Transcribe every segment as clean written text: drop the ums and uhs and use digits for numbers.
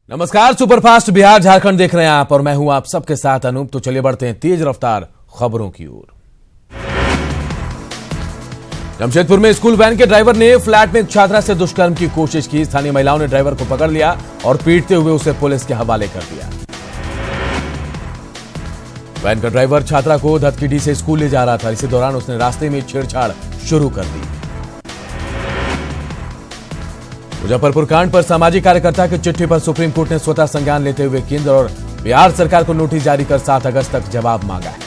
नमस्कार, सुपरफास्ट बिहार झारखंड देख रहे हैं आप और मैं हूं आप सबके साथ अनूप। तो चलिए बढ़ते हैं तेज रफ्तार खबरों की ओर। जमशेदपुर में स्कूल वैन के ड्राइवर ने फ्लैट में एक छात्रा से दुष्कर्म की कोशिश की। स्थानीय महिलाओं ने ड्राइवर को पकड़ लिया और पीटते हुए उसे पुलिस के हवाले कर दिया। वैन का ड्राइवर छात्रा को धतकीडी से स्कूल ले जा रहा था। इसी दौरान उसने रास्ते में छेड़छाड़ शुरू कर दी। मुजफ्फरपुर कांड पर सामाजिक कार्यकर्ता की चिट्ठी पर सुप्रीम कोर्ट ने स्वतः संज्ञान लेते हुए केंद्र और बिहार सरकार को नोटिस जारी कर 7 अगस्त तक जवाब मांगा है।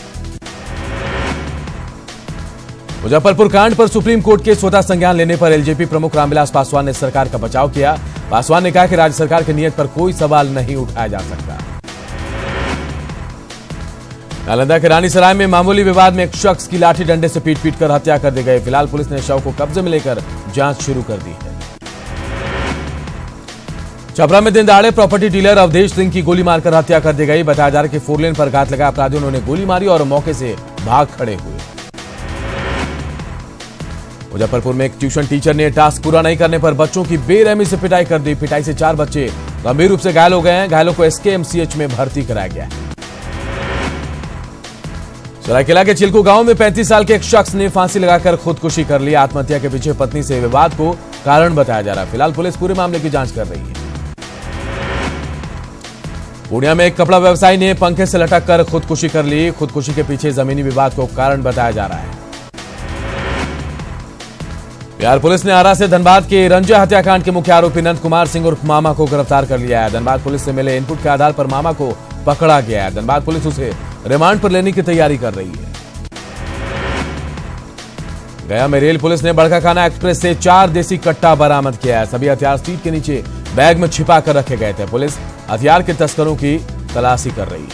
मुजफ्फरपुर कांड पर सुप्रीम कोर्ट के स्वतः संज्ञान लेने पर एलजेपी प्रमुख रामविलास पासवान ने सरकार का बचाव किया। पासवान ने कहा कि राज्य सरकार की नीयत पर कोई सवाल नहीं उठाया जा सकता। नालंदा के रानीसराय में मामूली विवाद में एक शख्स की लाठी डंडे से पीट कर हत्या कर दी गई। फिलहाल पुलिस ने शव को कब्जे में लेकर जांच शुरू कर दी है। छपरा में दिन दहाड़े प्रॉपर्टी डीलर अवधेश सिंह की गोली मारकर हत्या कर दी गई। बताया जा रहा है कि 4 लेन पर घात लगा अपराधियों ने गोली मारी और मौके से भाग खड़े हुए। मुजफ्फरपुर में एक ट्यूशन टीचर ने टास्क पूरा नहीं करने पर बच्चों की बेरहमी से पिटाई कर दी। पिटाई से 4 बच्चे गंभीर रूप से घायल हो गए हैं। घायलों को एसकेएमसीएच में भर्ती कराया गया है। सरायकेला के चिल्कू गांव में 35 साल के एक शख्स ने फांसी लगाकर खुदकुशी कर ली। आत्महत्या के पीछे पत्नी से विवाद को कारण बताया जा रहा है। फिलहाल पुलिस पूरे मामले की जांच कर रही है। पूर्णिया में एक कपड़ा व्यवसायी ने पंखे से लटक कर खुदकुशी कर ली। खुदकुशी के पीछे जमीनी विवाद को कारण बताया जा रहा है। बिहार पुलिस ने आरा से धनबाद के रंजा हत्याकांड के मुख्य आरोपी नंद कुमार सिंह उर्फ मामा को गिरफ्तार कर लिया है। धनबाद पुलिस से मिले इनपुट के आधार पर मामा को पकड़ा गया है। धनबाद पुलिस उसे रिमांड पर लेने की तैयारी कर रही है। गया में रेल पुलिस ने बड़काकाना एक्सप्रेस से 4 देसी कट्टा बरामद किया है। सभी हथियार सीट के नीचे बैग में छिपा कर रखे गए थे। पुलिस हथियार के तस्करों की तलाशी कर रही है।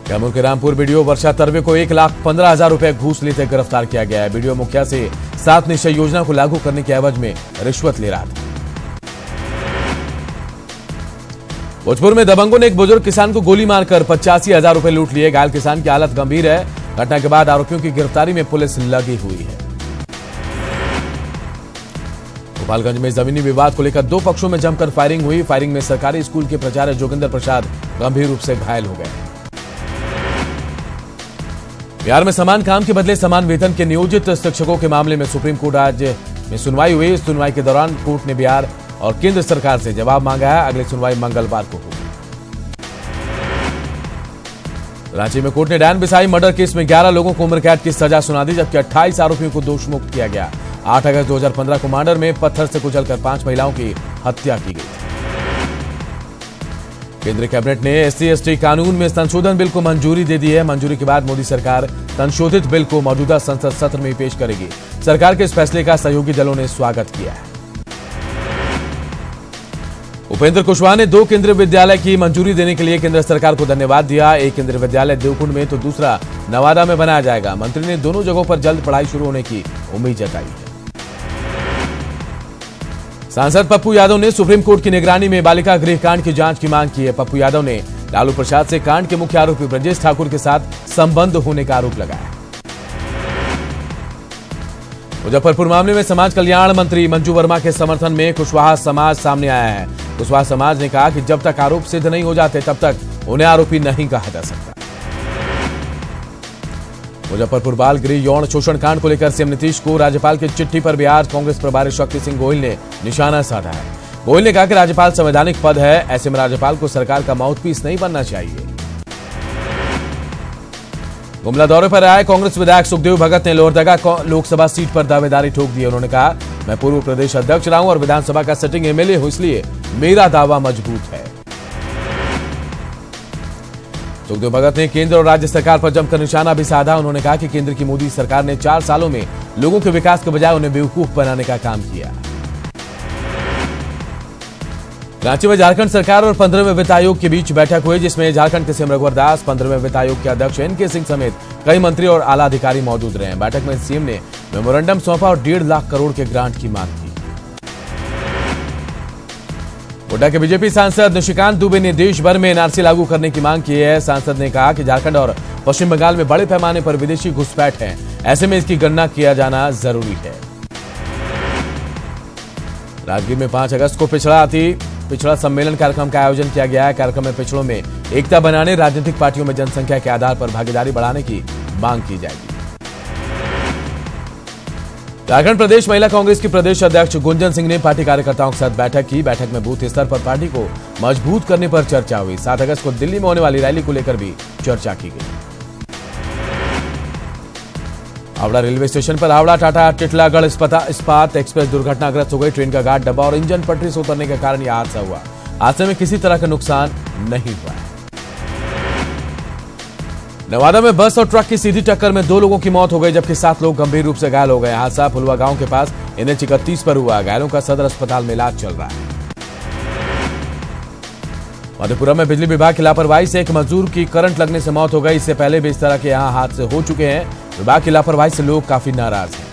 कैमूर के रामपुर बीडीओ वर्षा तरवे को 1,15,000 रुपए घूस लेते गिरफ्तार किया गया है। बीडीओ मुखिया से 7 निश्चय योजना को लागू करने के एवज में रिश्वत ले रहा था। भोजपुर में दबंगों ने एक बुजुर्ग किसान को गोली मारकर 85,000 रुपए लूट लिए। घायल किसान की हालत गंभीर है। घटना के बाद आरोपियों की गिरफ्तारी में पुलिस लगी हुई है। गोपालगंज में जमीनी विवाद को लेकर 2 पक्षों में जमकर फायरिंग हुई। फायरिंग में सरकारी स्कूल के प्राचार्य जोगिंदर प्रसाद गंभीर रूप से घायल हो गए। बिहार में समान काम के बदले समान वेतन के नियोजित शिक्षकों के मामले में सुप्रीम कोर्ट आज में सुनवाई हुई। सुनवाई के दौरान कोर्ट ने बिहार और केंद्र सरकार से जवाब मांगा है। अगली सुनवाई मंगलवार को होगी। रांची में कोर्ट ने डैन बिसाई मर्डर केस में 11 लोगों को उम्र कैद की सजा सुना दी, जबकि 28 आरोपियों को दोषमुक्त किया गया। 8 अगस्त 2015 को मर्डर में पत्थर से कुचलकर 5 महिलाओं की हत्या की गई। केंद्रीय कैबिनेट ने SC/ST कानून में संशोधन बिल को मंजूरी दे दी है। मंजूरी के बाद मोदी सरकार संशोधित बिल को मौजूदा संसद सत्र में पेश करेगी। सरकार के इस फैसले का सहयोगी दलों ने स्वागत किया है। उपेंद्र कुशवाहा ने 2 केंद्रीय विद्यालय की मंजूरी देने के लिए केंद्र सरकार को धन्यवाद दिया। एक केंद्रीय विद्यालय देवकुंड में तो दूसरा नवादा में बनाया जाएगा। मंत्री ने दोनों जगहों पर जल्द पढ़ाई शुरू होने की उम्मीद जताई है। सांसद पप्पू यादव ने सुप्रीम कोर्ट की निगरानी में बालिका गृह कांड की जांच की मांग की है। पप्पू यादव ने लालू प्रसाद से कांड के मुख्य आरोपी ब्रजेश ठाकुर के साथ संबंध होने का आरोप लगाया। मुजफ्फरपुर मामले में समाज कल्याण मंत्री मंजू वर्मा के समर्थन में कुशवाहा समाज सामने आया है। कुशवाहा समाज ने कहा कि जब तक आरोप सिद्ध नहीं हो जाते तब तक उन्हें आरोपी नहीं कहा जा सकता। मुजफ्फरपुर बाल गृह यौन शोषण कांड को लेकर सीएम नीतीश को राज्यपाल की चिट्ठी पर बिहार कांग्रेस प्रभारी शक्ति सिंह गोहिल ने निशाना साधा है। गोहिल ने कहा कि राज्यपाल संवैधानिक पद है, ऐसे में राज्यपाल को सरकार का माउथपीस नहीं बनना चाहिए। गुमला दौरे पर आए कांग्रेस विधायक सुखदेव भगत ने लोहरदगा लोकसभा सीट पर दावेदारी ठोक दी। उन्होंने कहा, मैं पूर्व प्रदेश अध्यक्ष रहा हूं और विधानसभा का सिटिंग एमएलए हूं, इसलिए मेरा दावा मजबूत है। सुखदेव भगत ने केंद्र और राज्य सरकार पर जमकर निशाना भी साधा। उन्होंने कहा कि केंद्र की मोदी सरकार ने 4 सालों में लोगों के विकास के बजाय उन्हें बेवकूफ बनाने का काम किया। रांची में झारखंड सरकार और 15वें वित्त आयोग के बीच बैठक हुई, जिसमें झारखंड के सीएम रघुवर दास, 15वें वित्त आयोग के अध्यक्ष NK सिंह समेत कई मंत्री और आला अधिकारी मौजूद रहे। बैठक में सीएम ने मेमोरेंडम सौंपा और 1.5 लाख करोड़ के ग्रांट की मांग की। गोड्डा के बीजेपी सांसद निशिकांत दुबे ने देश भर में एनआरसी लागू करने की मांग की है। सांसद ने कहा कि झारखंड और पश्चिम बंगाल में बड़े पैमाने पर विदेशी घुसपैठ है, ऐसे में इसकी गणना किया जाना जरूरी है। राजगीर में 5 अगस्त को पिछड़ा सम्मेलन कार्यक्रम का आयोजन किया गया है। कार्यक्रम में पिछड़ों में एकता बनाने, राजनीतिक पार्टियों में जनसंख्या के आधार पर भागीदारी बढ़ाने की मांग की जाएगी। झारखंड प्रदेश महिला कांग्रेस की प्रदेश अध्यक्ष गुंजन सिंह ने पार्टी कार्यकर्ताओं के साथ बैठक की। बैठक में बूथ स्तर पर पार्टी को मजबूत करने पर चर्चा हुई। 7 अगस्त को दिल्ली में होने वाली रैली को लेकर भी चर्चा की गई। हावड़ा रेलवे स्टेशन पर हावड़ा टाटा टिटलागढ़ इस्पात एक्सप्रेस दुर्घटनाग्रस्त हो गई। ट्रेन का गार्ड डब्बा और इंजन पटरी से उतरने के कारण यह हादसा हुआ। हादसे में किसी तरह का नुकसान नहीं हुआ है। नवादा में बस और ट्रक की सीधी टक्कर में 2 लोगों की मौत हो गई, जबकि 7 लोग गंभीर रूप से घायल हो गए। हादसा फुलवा गांव के पास NH 31 पर हुआ। घायलों का सदर अस्पताल में इलाज चल रहा है। मधेपुरा में बिजली विभाग की लापरवाही से एक मजदूर की करंट लगने से मौत हो गई। इससे पहले भी इस तरह के यहां हादसे हो चुके हैं। विभाग की लापरवाही से लोग काफी नाराज हैं।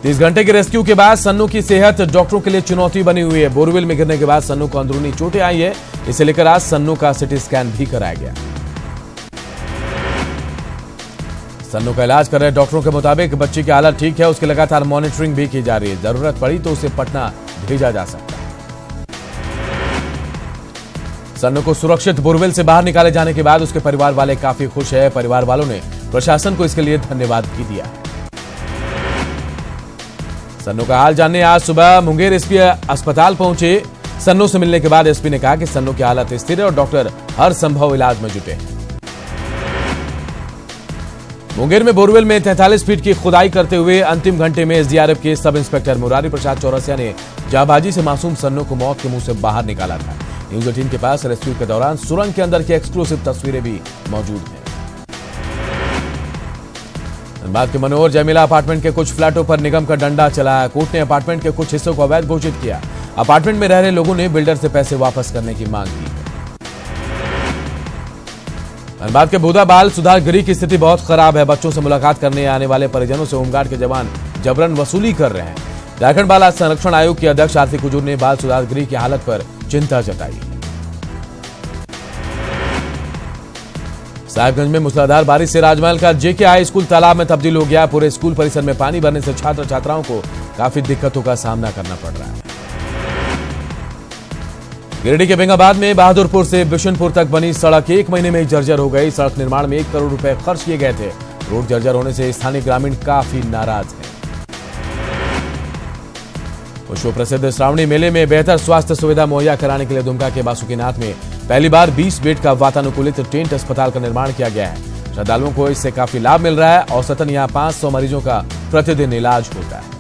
30 घंटे के रेस्क्यू के बाद सन्नू की सेहत डॉक्टरों के लिए चुनौती बनी हुई है। बोरवेल में गिरने के बाद सन्नू को अंदरूनी चोटें आई है। इसे लेकर आज सन्नू का सिटी स्कैन भी कराया गया। सन्नू का इलाज कर रहे डॉक्टरों के मुताबिक बच्चे की हालत ठीक है। उसकी लगातार मॉनिटरिंग भी की जा रही है। जरूरत पड़ी तो उसे पटना भेजा जा सकता है। सन्नू को सुरक्षित बोरवेल से बाहर निकाले जाने के बाद उसके परिवार वाले काफी खुश है। परिवार वालों ने प्रशासन को इसके लिए धन्यवाद भी दिया है। सन्नू का हाल जानने आज सुबह मुंगेर एसपी अस्पताल पहुंचे। सन्नू से मिलने के बाद एसपी ने कहा कि सन्नू की हालत स्थिर है और डॉक्टर हर संभव इलाज में जुटे हैं। मुंगेर में बोरवेल में 43 फीट की खुदाई करते हुए अंतिम घंटे में एसडीआरएफ के सब इंस्पेक्टर मुरारी प्रसाद चौरसिया ने जाबाजी से मासूम सन्नू को मौत के मुंह से बाहर निकाला था। न्यूज 18 के पास रेस्क्यू के दौरान सुरंग के अंदर की एक्सक्लूसिव तस्वीरें भी मौजूद हैं। धनबाद के मनोहर जयमिला अपार्टमेंट के कुछ फ्लैटों पर निगम का डंडा चलाया। कोर्ट ने अपार्टमेंट के कुछ हिस्सों को अवैध घोषित किया। अपार्टमेंट में रह रहे लोगों ने बिल्डर से पैसे वापस करने की मांग की। धनबाद के बूदाबाल सुधार गृह की स्थिति बहुत खराब है। बच्चों से मुलाकात करने आने वाले परिजनों से होमगार्ड के जवान जबरन वसूली कर रहे हैं। झारखंड बाल संरक्षण आयोग के अध्यक्ष आरती कुजूर ने बाल सुधार गृह की हालत पर चिंता जताई। साहिबगंज में मूसलाधार बारिश से राजमहल का JK हाई स्कूल तालाब में तब्दील हो गया। पूरे स्कूल परिसर में पानी भरने से छात्र छात्राओं को काफी दिक्कतों का सामना करना पड़ रहा है। गिरिडीह के बेंगाबाद में बहादुरपुर से बिशनपुर तक बनी सड़क 1 महीने में जर्जर हो गई। सड़क निर्माण में 1 करोड़ रुपए खर्च किए गए थे। रोड जर्जर होने से स्थानीय ग्रामीण काफी नाराज हैं। विश्व प्रसिद्ध श्रावणी मेले में बेहतर स्वास्थ्य सुविधा मुहैया कराने के लिए दुमका के बासुकीनाथ में पहली बार 20 बेड का वातानुकूलित टेंट अस्पताल का निर्माण किया गया है। श्रद्धालुओं को इससे काफी लाभ मिल रहा है। औसतन यहां 500 मरीजों का प्रतिदिन इलाज होता है।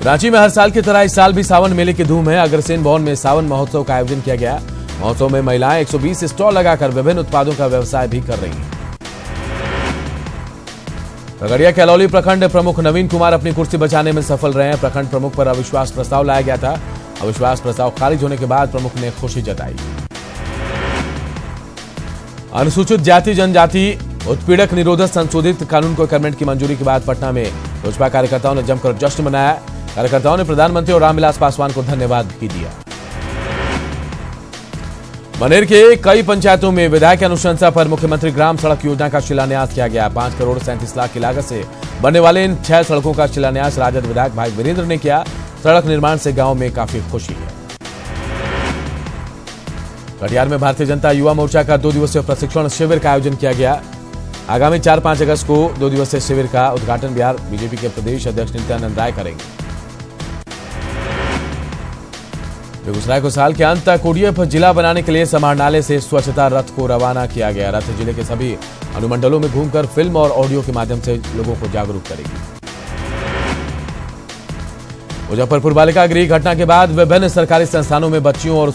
रांची में हर साल की तरह इस साल भी सावन मेले की धूम है। अग्रसेन भवन में सावन महोत्सव का आयोजन किया गया। महोत्सव में महिलाएं 120 स्टॉल लगाकर विभिन्न उत्पादों का व्यवसाय भी कर रही हैं। खगड़िया के अलौली प्रखंड प्रमुख नवीन कुमार अपनी कुर्सी बचाने में सफल रहे हैं। प्रखंड प्रमुख पर अविश्वास प्रस्ताव लाया गया था। अविश्वास प्रस्ताव खारिज होने के बाद प्रमुख ने खुशी जताई। अनुसूचित जाति जनजाति उत्पीड़क निरोधक संशोधित कानून को कैबिनेट की मंजूरी के बाद पटना में भाजपा कार्यकर्ताओं ने जमकर जश्न मनाया। कार्यकर्ताओं ने प्रधानमंत्री और रामविलास पासवान को धन्यवाद भी दिया। मनेर के कई पंचायतों में विधायक की अनुशंसा पर मुख्यमंत्री ग्राम सड़क योजना का शिलान्यास किया गया। 5 करोड़ 37 लाख की लागत से बनने वाले इन 6 सड़कों का शिलान्यास राजद विधायक भाई वीरेंद्र ने किया। सड़क निर्माण से गांव में काफी खुशी है। कटिहार में भारतीय जनता युवा मोर्चा का 2 दिवसीय प्रशिक्षण शिविर का आयोजन किया गया। आगामी 4-5 अगस्त को 2 दिवसीय शिविर का उद्घाटन बिहार बीजेपी के प्रदेश अध्यक्ष नित्यानंद राय करेंगे। बेगूसराय को साल के अंत तक ODF जिला बनाने के लिए समाहरणालय से स्वच्छता रथ को रवाना किया गया। रथ जिले के सभी अनुमंडलों में घूमकर फिल्म और ऑडियो के माध्यम से लोगों को जागरूक करेगी। मुजफ्फरपुर बालिका गृह घटना के बाद विभिन्न सरकारी संस्थानों में बच्चियों और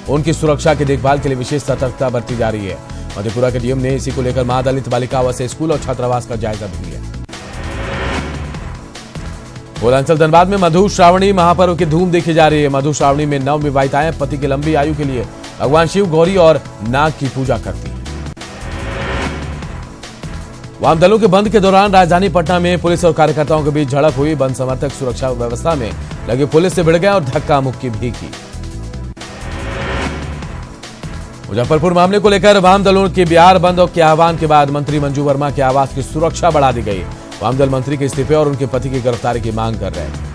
उनकी सुरक्षा की देखभाल के लिए विशेष सतर्कता बरती जा रही है। मधेपुरा के डीएम ने इसी को लेकर महादलित बालिका आवासीय स्कूल और छात्रावास का जायजा भी लिया। पूर्वांचल धनबाद में मधु श्रावणी महापर्व की धूम देखी जा रही है। मधु श्रावणी में नव विवाहिताएं पति की लंबी आयु के लिए भगवान शिव, गौरी और नाग की पूजा करती हैं। वाम दलों के बंद के दौरान राजधानी पटना में पुलिस और कार्यकर्ताओं के बीच झड़प हुई। बंद समर्थक सुरक्षा व्यवस्था में लगे पुलिस से भिड़ गए और धक्का मुक्की भी की। मुजफ्फरपुर मामले को लेकर वाम दलों के बिहार बंद के आह्वान के बाद मंत्री मंजू वर्मा के आवास की सुरक्षा बढ़ा दी गई। वामदल मंत्री के इस्तीफे और उनके पति की गिरफ्तारी की मांग कर रहे थे।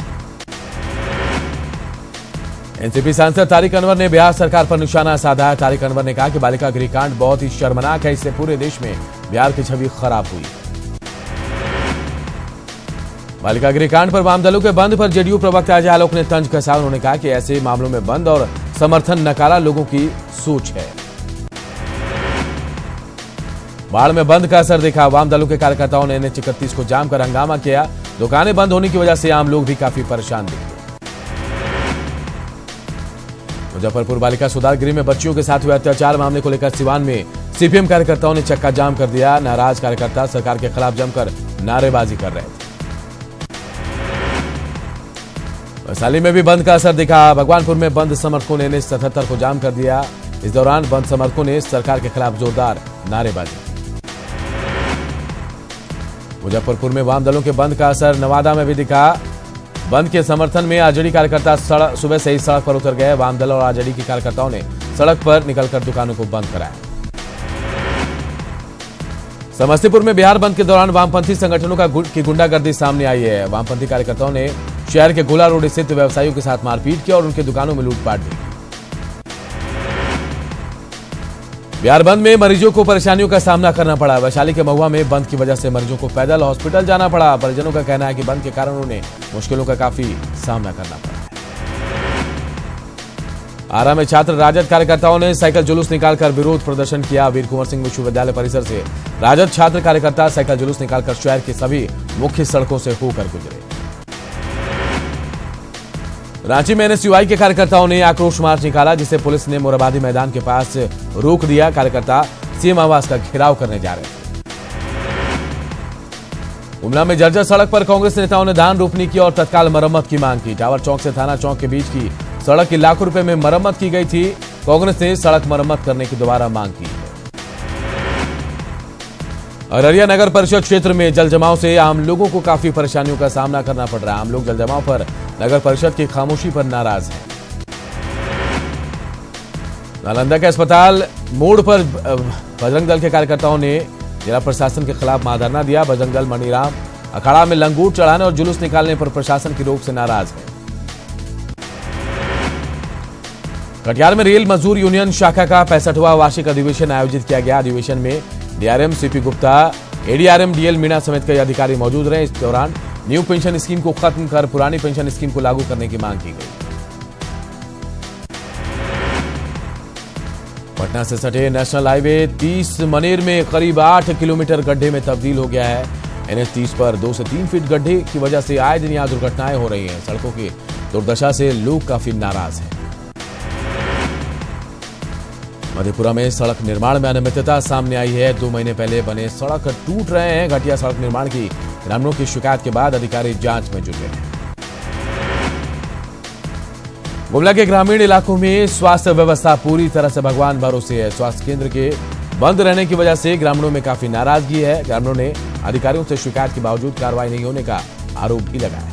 एनसीपी सांसद तारिक अनवर ने बिहार सरकार पर निशाना साधा है। तारिक अनवर ने कहा कि बालिका गृह कांड बहुत ही शर्मनाक है, इससे पूरे देश में बिहार की छवि खराब हुई। बालिका गृह कांड पर वामदलों के बंद पर जेडीयू प्रवक्ता अजय आलोक ने तंज कसा। उन्होंने कहा कि ऐसे मामलों में बंद और समर्थन नकारा लोगों की सोच है। बाढ़ में बंद का असर देखा। वामदलों के कार्यकर्ताओं ने NH 31 को जाम कर हंगामा किया। दुकानें बंद होने की वजह से आम लोग भी काफी परेशान दिखे। मुजफ्फरपुर बालिका सुधार गृह में बच्चियों के साथ हुए अत्याचार मामले को लेकर सिवान में सीपीएम कार्यकर्ताओं ने चक्का जाम कर दिया। नाराज कार्यकर्ता सरकार के खिलाफ जमकर नारेबाजी कर रहे थे। वैशाली में भी बंद का असर दिखा। भगवानपुर में बंद समर्थकों ने NH 77 को जाम कर दिया। इस दौरान बंद समर्थकों ने सरकार के खिलाफ जोरदार नारेबाजी की। मुजफ्फरपुर में वाम दलों के बंद का असर नवादा में भी दिखा। बंद के समर्थन में आरजेडी कार्यकर्ता सुबह से ही सड़क पर उतर गए। वाम दल और आरजेडी के कार्यकर्ताओं ने सड़क पर निकलकर दुकानों को बंद कराया। समस्तीपुर में बिहार बंद के दौरान वामपंथी संगठनों की गुंडागर्दी सामने आई है। वामपंथी कार्यकर्ताओं ने शहर के गोला रोड स्थित व्यवसायियों के साथ मारपीट की और उनके दुकानों में लूटपाट भी की। बिहार बंद में मरीजों को परेशानियों का सामना करना पड़ा। वैशाली के महुआ में बंद की वजह से मरीजों को पैदल हॉस्पिटल जाना पड़ा। परिजनों का कहना है कि बंद के कारण उन्हें मुश्किलों का काफी सामना करना पड़ा है। आरा में छात्र राजद कार्यकर्ताओं ने साइकिल जुलूस निकालकर विरोध प्रदर्शन किया। वीर कुंवर सिंह विश्वविद्यालय परिसर से राजद छात्र कार्यकर्ता साइकिल जुलूस निकालकर शहर के सभी मुख्य सड़कों से होकर गुजरे। रांची में NSUI के कार्यकर्ताओं ने आक्रोश मार्च निकाला, जिसे पुलिस ने मोराबादी मैदान के पास रोक दिया। कार्यकर्ता सीएम आवास का घेराव करने जा रहे थे। गुमला में जर्जर सड़क पर कांग्रेस नेताओं ने धान रोपनी की और तत्काल मरम्मत की मांग की। टावर चौक से थाना चौक के बीच की सड़क की लाखों रुपए में मरम्मत की गई थी। कांग्रेस ने सड़क मरम्मत करने की दोबारा मांग की है। अररिया नगर परिषद क्षेत्र में जलजमाव से आम लोगों को काफी परेशानियों का सामना करना पड़ रहा है। आम लोग जलजमाव पर नगर परिषद की खामोशी पर नाराज हैं। नालंदा के अस्पताल मोड़ पर बजरंग दल के कार्यकर्ताओं ने जिला प्रशासन के खिलाफ महाधरना दिया। बजरंग दल मणिराम अखाड़ा में लंगूट चढ़ाने और जुलूस निकालने पर प्रशासन की रोक से नाराज है। कटिहार में रेल मजदूर यूनियन शाखा का 65वां वार्षिक अधिवेशन आयोजित किया गया। अधिवेशन में DRM CP Gupta, ADRM DL Meena समेत कई अधिकारी मौजूद रहे। इस दौरान न्यू पेंशन स्कीम को खत्म कर पुरानी पेंशन स्कीम को लागू करने की मांग की गई। पटना से सटे नेशनल हाईवे 30 मनेर में करीब 8 किलोमीटर गड्ढे में तब्दील हो गया है। NH 30 पर 2 से 3 फीट गड्ढे की वजह से आए दिन यहां दुर्घटनाएं हो रही हैं। सड़कों की दुर्दशा से लोग काफी नाराज हैं। मधेपुरा में सड़क निर्माण में अनियमितता सामने आई है। 2 महीने पहले बने सड़क टूट रहे हैं। घटिया सड़क निर्माण की ग्रामीणों की शिकायत के बाद अधिकारी जांच में जुटे हैं। गुमला के ग्रामीण इलाकों में स्वास्थ्य व्यवस्था पूरी तरह से भगवान भरोसे है। स्वास्थ्य केंद्र के बंद रहने की वजह से ग्रामीणों में काफी नाराजगी है। ग्रामीणों ने अधिकारियों से शिकायत के बावजूद कार्रवाई नहीं होने का आरोप भी लगाया।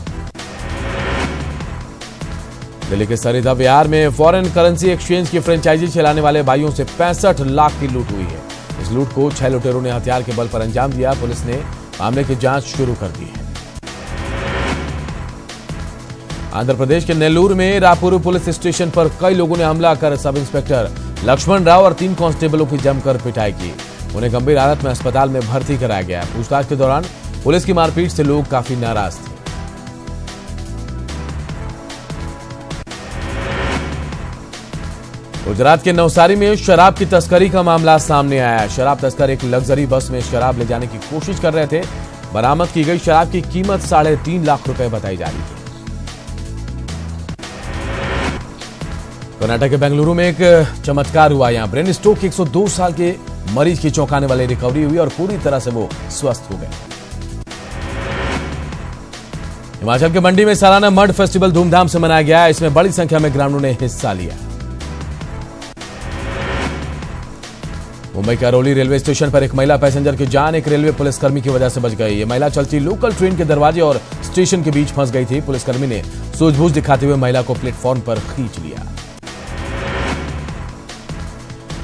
दिल्ली के सरिता विहार में फॉरेन करेंसी एक्सचेंज की फ्रेंचाइजी चलाने वाले भाइयों से 65 लाख की लूट हुई है। इस लूट को 6 लुटेरों ने हथियार के बल पर अंजाम दिया। पुलिस ने मामले की जांच शुरू कर दी है। आंध्र प्रदेश के नेल्लूर में रापुर पुलिस स्टेशन पर कई लोगों ने हमला कर सब इंस्पेक्टर लक्ष्मण राव और 3 कांस्टेबलों की जमकर पिटाई की। उन्हें गंभीर हालत में अस्पताल में भर्ती कराया गया। पूछताछ के दौरान पुलिस की मारपीट से लोग काफी नाराज थे। गुजरात के नवसारी में शराब की तस्करी का मामला सामने आया। शराब तस्कर एक लग्जरी बस में शराब ले जाने की कोशिश कर रहे थे। बरामद की गई शराब की कीमत 3.5 लाख रुपए बताई जा रही है। कर्नाटक के बेंगलुरु में एक चमत्कार हुआ। यहां ब्रेन स्ट्रोक के 102 साल के मरीज की चौंकाने वाली रिकवरी हुई और पूरी तरह से वो स्वस्थ हो गए। हिमाचल के मंडी में सालाना मड फेस्टिवल धूमधाम से मनाया गया। इसमें बड़ी संख्या में ग्रामीणों ने हिस्सा लिया। मुंबई के अरोली रेलवे स्टेशन पर एक महिला पैसेंजर की जान एक रेलवे पुलिसकर्मी की वजह से बच गई। ये महिला चलती लोकल ट्रेन के दरवाजे और स्टेशन के बीच फंस गई थी। पुलिसकर्मी ने सूझबूझ दिखाते हुए महिला को प्लेटफॉर्म पर खींच लिया।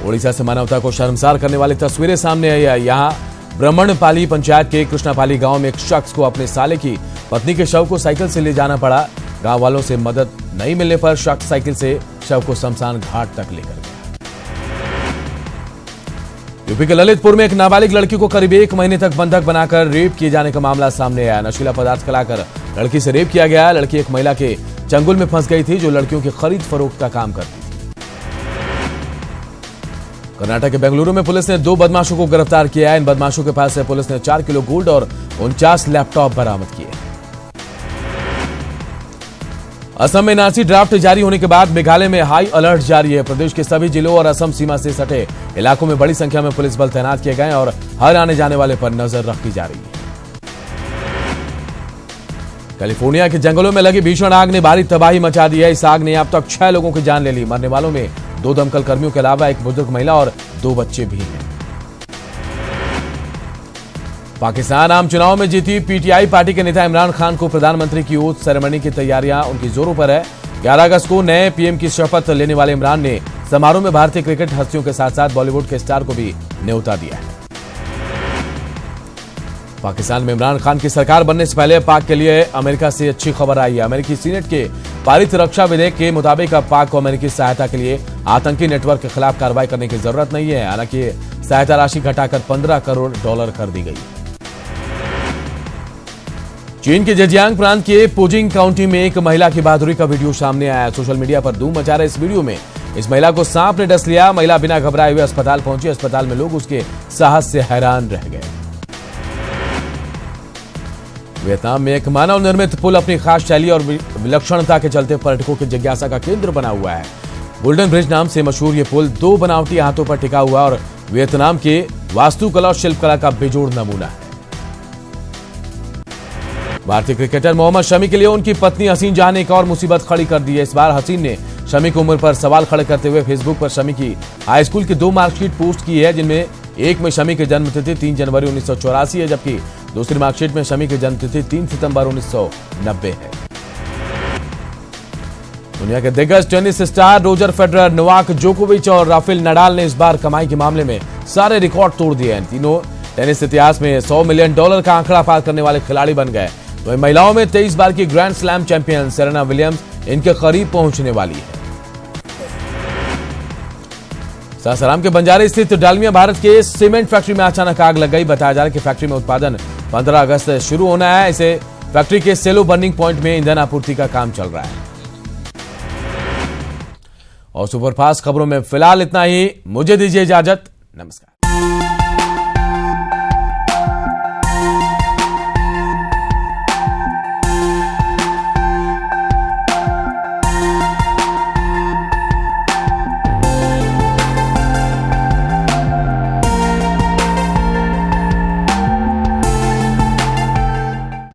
ओडिशा से मानवता को शर्मसार करने वाली तस्वीरें सामने आई है। यहां ब्राह्मणपाली पंचायत के कृष्णापाली गांव में एक शख्स को अपने साले की पत्नी के शव को साइकिल से ले जाना पड़ा। गांव वालों से मदद नहीं मिलने पर शख्स साइकिल से शव को शमशान घाट तक लेकर गया। यूपी के ललितपुर में एक नाबालिग लड़की को करीब 1 महीने तक बंधक बनाकर रेप किए जाने का मामला सामने आया। नशीला पदार्थ खिलाकर लड़की से रेप किया गया। लड़की एक महिला के चंगुल में फंस गई थी जो लड़कियों की खरीद फरोख्त का काम करती थी। कर्नाटक के बेंगलुरु में पुलिस ने 2 बदमाशों को गिरफ्तार किया है। इन बदमाशों के पास से पुलिस ने 4 किलो गोल्ड और 49 लैपटॉप बरामद किए। असम में एनआरसी ड्राफ्ट जारी होने के बाद मेघालय में हाई अलर्ट जारी है। प्रदेश के सभी जिलों और असम सीमा से सटे इलाकों में बड़ी संख्या में पुलिस बल तैनात किए गए और हर आने जाने वाले पर नजर रखी जा रही है। कैलिफोर्निया के जंगलों में लगी भीषण आग ने भारी तबाही मचा दी है। इस आग ने अब तक 6 लोगों की जान ले ली। मरने वालों में 2 दमकल कर्मियों के अलावा एक बुजुर्ग महिला और 2 बच्चे भी हैं। पाकिस्तान आम चुनाव में जीती पीटीआई पार्टी के नेता इमरान खान को प्रधानमंत्री की ओथ सेरेमनी की तैयारियां उनकी जोरों पर है। 11 अगस्त को नए पीएम की शपथ लेने वाले इमरान ने समारोह में भारतीय क्रिकेट हस्तियों के साथ साथ बॉलीवुड के स्टार को भी न्योता दिया है। पाकिस्तान में इमरान खान की सरकार बनने से पहले पाक के लिए अमेरिका से अच्छी खबर आई है। अमेरिकी सीनेट के पारित रक्षा विधेयक के मुताबिक अब पाक को अमेरिकी सहायता के लिए आतंकी नेटवर्क के खिलाफ कार्रवाई करने की जरूरत नहीं है। हालांकि सहायता राशि घटाकर $15 करोड़ कर दी गई। चीन के जेजियांग प्रांत के पोजिंग काउंटी में एक महिला की बहादुरी का वीडियो सामने आया। सोशल मीडिया पर धूम मचा रहे इस वीडियो में इस महिला को सांप ने डस लिया। महिला बिना घबराए हुए अस्पताल पहुंची। अस्पताल में लोग उसके साहस से हैरान रह गए। वियतनाम में एक मानव निर्मित पुल अपनी खास शैली और विलक्षणता के चलते पर्यटकों की जिज्ञासा का केंद्र बना हुआ है। गोल्डन ब्रिज नाम से मशहूर ये पुल 2 बनावटी हाथों पर टिका हुआ और वियतनाम के वास्तुकला और शिल्पकला का बेजोड़ नमूना है। भारतीय क्रिकेटर मोहम्मद शमी के लिए उनकी पत्नी हसीन जहां ने एक और मुसीबत खड़ी कर दी है। इस बार हसीन ने शमी की उम्र पर सवाल खड़े करते हुए फेसबुक पर शमी की हाई स्कूल की 2 मार्कशीट पोस्ट की है, जिनमें एक में शमी की जन्मतिथि 3 जनवरी 1984 है, जबकि दूसरी मार्कशीट में शमी की जन्मतिथि 3 सितंबर 1990 है। दुनिया के दिग्गज tennis star Roger Federer, Novak जोकोविच और राफेल नडाल ने इस बार कमाई के मामले में सारे रिकॉर्ड तोड़ दिए हैं। तीनों टेनिस इतिहास में $100 मिलियन का आंकड़ा पार करने वाले खिलाड़ी बन गए। वहीं महिलाओं में 23 बार की grand slam champion Serena Williams इनके करीब पहुंचने वाली है। सासाराम के बंजारे स्थित डालमिया भारत के सीमेंट फैक्ट्री में अचानक आग लग गई। बताया जा रहा है कि फैक्ट्री में उत्पादन 15 अगस्त से शुरू होना है। इसे फैक्ट्री के सेलो बर्निंग पॉइंट में ईंधन आपूर्ति का काम चल रहा है। और सुपरफास्ट खबरों में फिलहाल इतना ही। मुझे दीजिए इजाजत। नमस्कार।